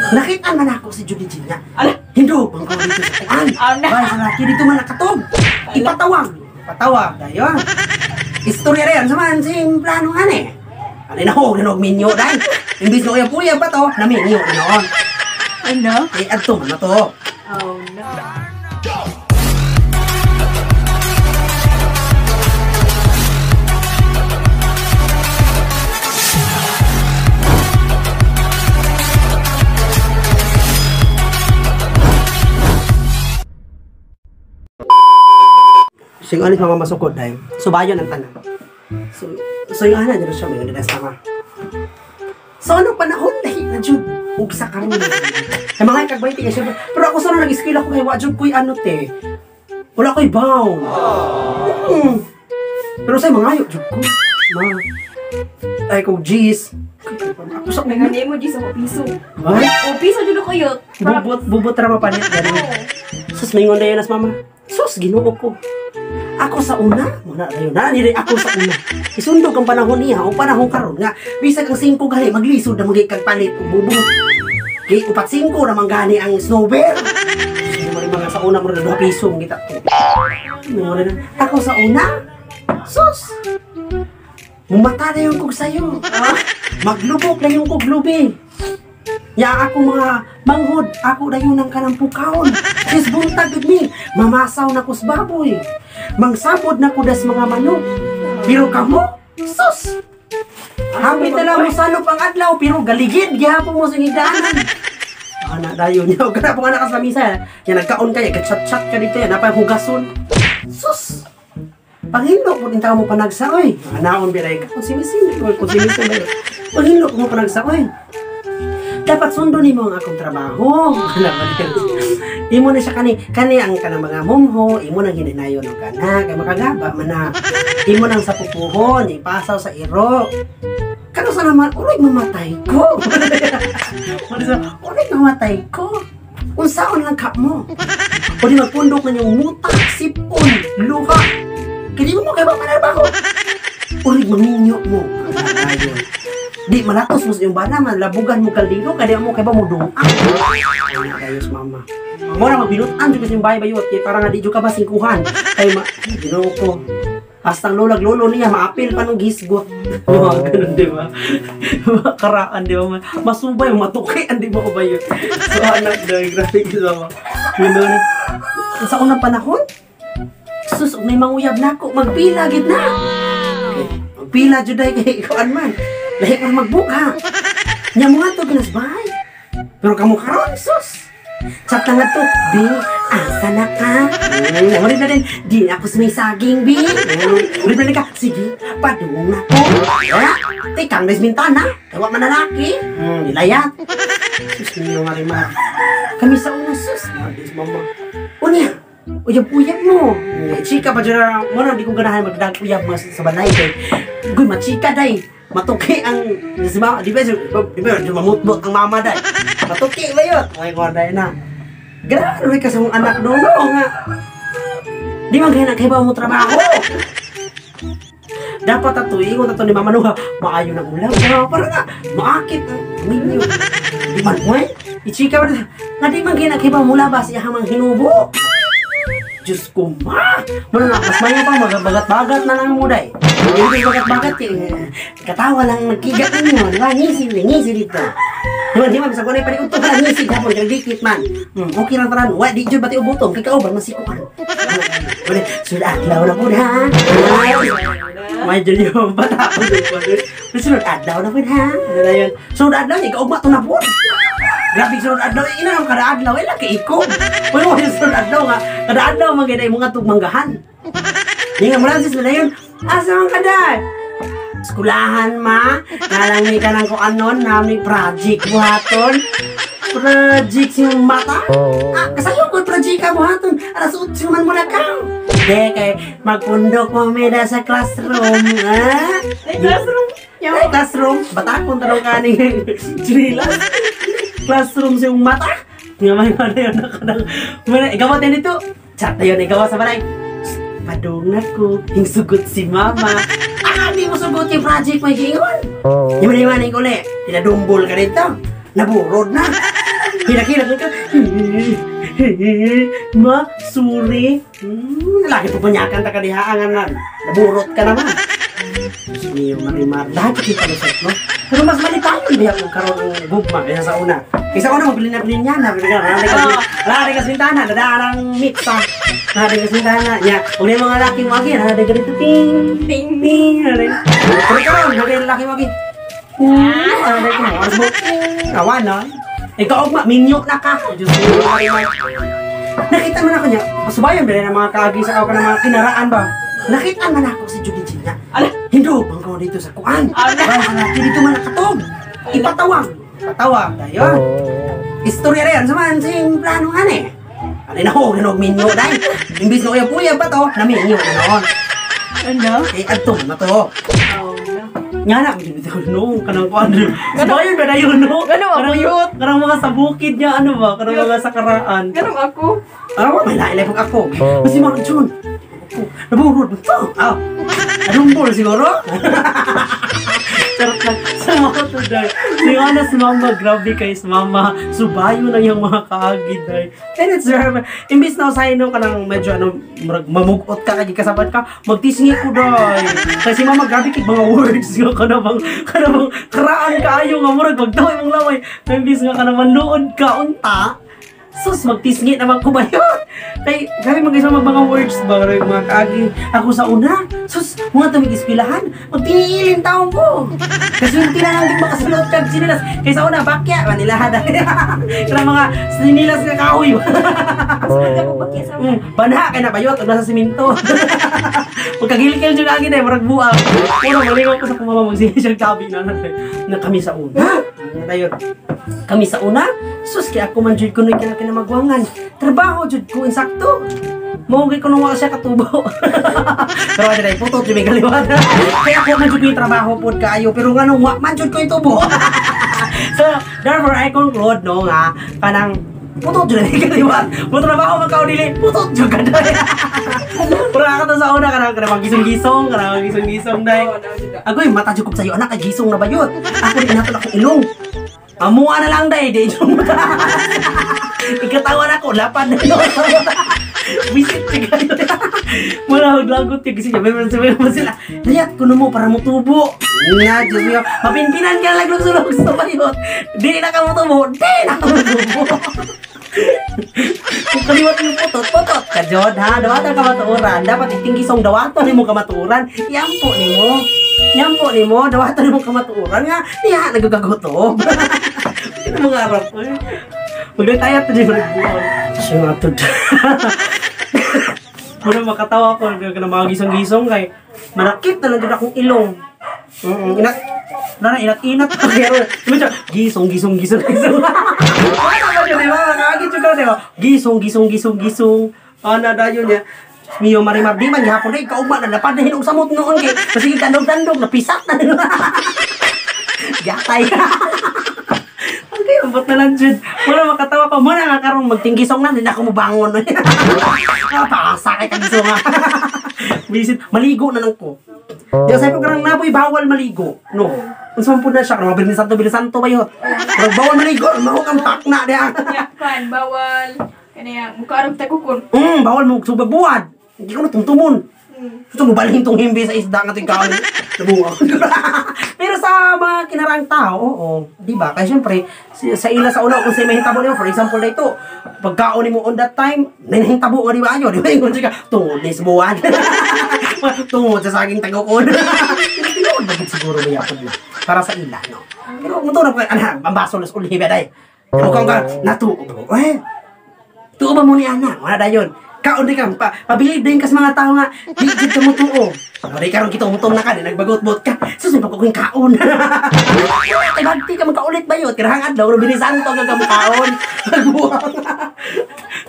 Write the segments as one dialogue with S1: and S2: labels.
S1: Nakita man ako si Judy Gina.
S2: Ala,
S1: Hindo, bang ko dito sa kuan. Bay, sa laki dito man nakatog. Ipatawag. Ipatawag. Dayon. Istorya rin. Saman, simplano nga eh. Ano na ho, nanog minyo dahil. Imbis na kuya pa to, na minyo noon.
S2: ano?
S1: Eh, ato man na to.
S2: Oh no.
S1: Sing alis mga masukod dahil. Subayon ang tanan. So yung ana dito siya may nilas tama. So ano panahon lahi na jud ug sa karon. Ay mga kagbayti kasi pero ako sa nag-skill ako kay wa jud koy ano te. Wala koy baw. Pero say mga ayo jud ko. Ma. Ay ko jeez. Ako sa
S2: Nga ni mo di sa piso.
S1: Ay,
S2: O piso jud ko yun.
S1: bubot ra mapanit gani. Sus mingon dayon nas mama. Sus Ginoo ko. Ako sa una, muna dayon na diri ako sa una. Isundog ang panahon niya o panahon karon nga bisag ang 5 gali maglisod na magay kag palit ug bubot. Kay upat 5 na manggani ang snowball. Mo mga sa una mo 2 piso ngita. Ako sa una. Sus. Mumata na yung kog sayo. Maglubok na yung kog lubi. Ya ako mga manghod, ako dayon ng kanang pukaon. Sis buntag gud mi, mamasaw na kus baboy. Mangsabod na kudas mga manok. Pero kamo, sus. Hapit na lang mo salop ang adlaw, pero galigid gihapon mo sa higanan. Anak dayon niyo, kada po anak sa misa. Ya nagkaon kay gatchat-chat ka dito ya, napay hugason. Sus. Panghinlo po din tao mo panagsa oy. Anaon biray ka kung simisin, kung simisin. Panghinlo mo panagsa oy. Dapat sundo nimo ang akong trabaho. Imo na siya kani ang kanang mga mumho, imo nang hininayon og kana kay makagaba man na. Imo nang sa pupuhon, ipasaw sa iro. Kano sa naman uloy mamatay ko. Uloy mamatay ko. Unsaon lang kap mo? O di magpundok na yung mutak, sipon, luha. Kaya mo kay ba manarbaho? Uloy maminyo mo. Ayun. Di malatos mo sa iyong bana, malabugan mo kaldero, kaya mo kaya ba mo doon? Ayos mama. Mo na magbinutan dito sa iyong bayot, kaya parang nga di ka ba singkuhan. Kaya ginoo ko. Hastang lolag lolo niya, maapil pa ng gisgot. Mga ganun, di ba? Karaan, di ba? Masubay, matukian, di ba ko bayot? So anak, dahil graphic is mama. Ganun. Sa unang panahon, sus, may manguyab na ako, magpila, gid na. Okay. Magpila, juday, kay ikuan man. Lahi pa magbuka. Nya mo nga to ginasbahay. Pero kamu karon sus. Chat na nga to, Bi, asa na ka? Ulit na din, di ako sumisaging, Bi. Ulit na din ka, sige, padung na ko. Tikang desmintana, tawa manalaki. Nilayat. Sus, niyo nga rin ma. Kami sa una, sus. Nabis, mama. Unya, uyab-uyab mo. Chika pa dyan, muna, di ko ganahan magdag-uyab mo sa balay. Guy, machika, day. Matuki ang di ba mamutmot ang mama dai. Matuki ba yun? Ay ko dai na. Grabe ka sa mong anak doon nga. Di man kaya naghibaw mo trabaho. Dapat ato ingon ato ni mama no maayo na ulam. Para nga maakit ang minyo. Di man mo ichika ba nga di man kaya naghibaw mo labas iya hamang hinubo. Diyos ko ma. Muna na mas mayo pa magabagat-bagat na lang mo dai. Hindi bagat-bagat katawa lang nagkigat ninyo, di ba? Ngisi dito. Di ba, bisa ko na ipanikot ito ka ngisi hapon, kaya dikit man. Okay lang taran, wa, di dyan bati ubutong, kay kauban, masikuan. Sudah adlaw na po na. May dyan yung bata ko. Sunod adlaw na po na. Sunod adlaw, ikaw ba ito na po? Grabe sunod adlaw, ina lang kada adlaw, laki ikaw. Uy mo, sunod adlaw nga, kada adlaw maganda yung mga tugmanggahan. Hindi nga mula sis na yun, asa man ka dahil? Skulahan ma, nalangi ka ng kung anon, namin project buhaton. Project siyong mata? Kasayo ko project ka buhaton, alas 8 man mula ka. Hindi, kay magpundok mo meda sa classroom, ha?
S2: Classroom?
S1: Classroom? Batakon tarong ka ni Chirilas? Classroom siyong mata? Nga may mana yun nakadang. Ikaw mo din ito? Chat na yun, ikaw sa balay. Padungat ko, hingsugot si mama. Di mo sugot yung project mo hingon. Yung manimanin ko ulit, tinadumbol ka dito. Naburod na. Hinak-hinak ka. Masuri. Lagi po kunyakan ta kadihaangan nan. Naburot ka naman. Sige, marimar. Lahat kita lusot, no? Pero mas malipayon biya kung karoon ng gugma kaya sa una. Kaysa una, maglin niya na. Nalari ka sintana, dadaan ang mix, ha? Nalari ka sintana. Nya, kung yung mga laki mo agi, nalari ka dito, ting, ting, ting, nalari. Pero karoon, nalari ka laki mo agi. Nalari ka mo, aras mo. Kawan, no? Ikaw, minyok na ka. Diyos mo, nakita mo na kanya, masubayan ba ng mga kaagi sa ka ng mga kinaraan ba? Nakita man ako si Judy Gina. Hindo, bangkaw dito sa kuan. Dito man nakatog. Ipatawag. Patawag. Dayon. Istorya rin. Saman, sing plano nga eh. Ano na ho, ganog minyo dahil. Imbis na uya-puya pa to, naminyo na noon.
S2: Ano?
S1: Eh, atong na to. Nga na, bito no, kanang kuan. Sabayan ba na yun, no?
S2: Ganun ako yun.
S1: Kanang mga sa bukid niya, ano ba? Kanang mga sa karaan.
S2: Ganun ako.
S1: May nailay pag ako. Kasi mga Jun. Naburod mo ito. Anong ball siguro? Sarap lang. Sa mga to dahil. Siya si mama, grabe kayo si mama. Subayo na yung mga kaagid dahil. And it's very, imbis na usahin no, ka ng medyo mamugot ka, kagi kasabat ka, magtisngi ko dahil. Kasi mama, grabe kayo mga words nga ka na bang karaan ka ayo nga murag, magdaway mong laway. Imbis nga ka na manood ka, unta. Sus, magtisngit naman ko ba yun? Kay, grabe mga words ba? Mga kaagi. Ako sa una, sus, mga tumig-ispilahan, magpiniilin taong ko. Kasi yung tinanangin makasulot kag sinilas. Kay sa una, bakya, manilahada. Kaya mga sinilas na kahoy. Banha, kaya nabayot, nasa siminto. Pagkagilkil dyan agin eh, marag buang. Pero malingaw ko sa kumama magsinis yung tabi na kami sa una. Tayo, kami sa una, sus, kaya ako man dyan ko na kinamagwangan. Trabaho dyan ko, insakto. Mawagay ko nung wala siya katubo. Pero ano na, putot dyan may kaliwata. Kaya ako man dyan ko yung trabaho po kayo, pero nga nung man dyan ko yung tubo. So, therefore, I conclude, no, nga, kanang, putot dyan may kaliwata. Kung trabaho magkao nili, putot dyan ka dahil. Pero ako to sa una, kanang magisong-gisong, dahil. Ako yung mata dyan ko sa'yo, anak, ay gisong na ba yun? Ako rin natin akong ilong. Amuha na lang dahil, di yung ikatawan ako, lapad na yun. Visit siya kayo. Malahog lagot yung kasi niya. May sila. Layat ko na mo para mo tubo. Nga, Diyos mo. Mapinpinan ka na lang sulog sa bayot. Di na ka mo tubo. Di na ka mo tubo. Kung kaliwat yung putot. Kajod ha, dawatan ka matuuran. Dapat itinggisong dawatan ni mo ka matuuran. Yampo ni mo. Dawatan ni mo ka matuuran nga. Niya, nagagagotob. Ito mga harap ko eh. Magdaytayat na dyan magbuon. Singatod. Muna makatawa ko. Kaya mga gisong-gisong kay manakit na lang dyan akong ilong. Inat-inat. Gisong. Wala ba dyan eh? Nakakagit yung ka diba? Gisong. Ano na yun niya? Miyo marimar di man gihapon na ikaw na napadahin og samot noon kay kasi tandog napisak na nila. Gatay. Okay, ambot na lang dyan. Wala makatawa ko. Muna nga karong magtinggisong na, hindi na ako mabangon. Pakasakay ka gisong nga. Bisit, maligo na lang ko. Di sabi ko karang naboy, bawal maligo. No. Unsa man po na siya, karong Bilisanto ba yun? Karong bawal maligo, mahukang pakna diya.
S2: Yakan, bawal. Kaya mukha arang tagukon.
S1: Bawal mo, subag buwad. Hindi ko na tumtumon. Gusto mo balhin tong himbi sa isda nga tingkawin. Nabuha. Pero sa mga kinaraang tao, oo. Diba? Kaya syempre, sa ila sa una, kung sa mahintabo nyo, for example na ito, pagkaon mo on that time, nahintabo nga diba nyo? Diba yung siya, tungod na isbuwan. Tungod sa saging tagukon. Tinood na siguro may yapod na. Para sa ila, no? Pero mutunap ka, ang baso nas ulihi ba day? Mukhang ka, natuo. Tuo ba mo ni Ana? Wala na yun. Kaon di ka, pabilib din ka sa mga tao nga, di ka mo tuo. Di ka rin kitong-utong na ka, di nagbagot-bot ka. Susunod pa ko yung kaon. Ay, bagti ka magkaulit ba yun? Kirahang adlaw, Binisanto ka ka kaon. Nagbuwang.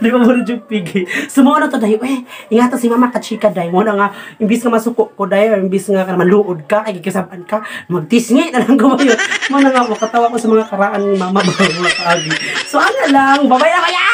S1: Di ba mo rin yung pigi? Sumuha na to dahi, ingatan si mama kachika dahi. Muna nga, imbis ka masuko ko dahi, imbis nga ka naman luod ka, ay kikisaban ka, magtisngi na lang ko ba yun. Muna nga, makatawa ko sa mga karaan ni mama ba, mga kaagi. So ano lang, babay na kaya!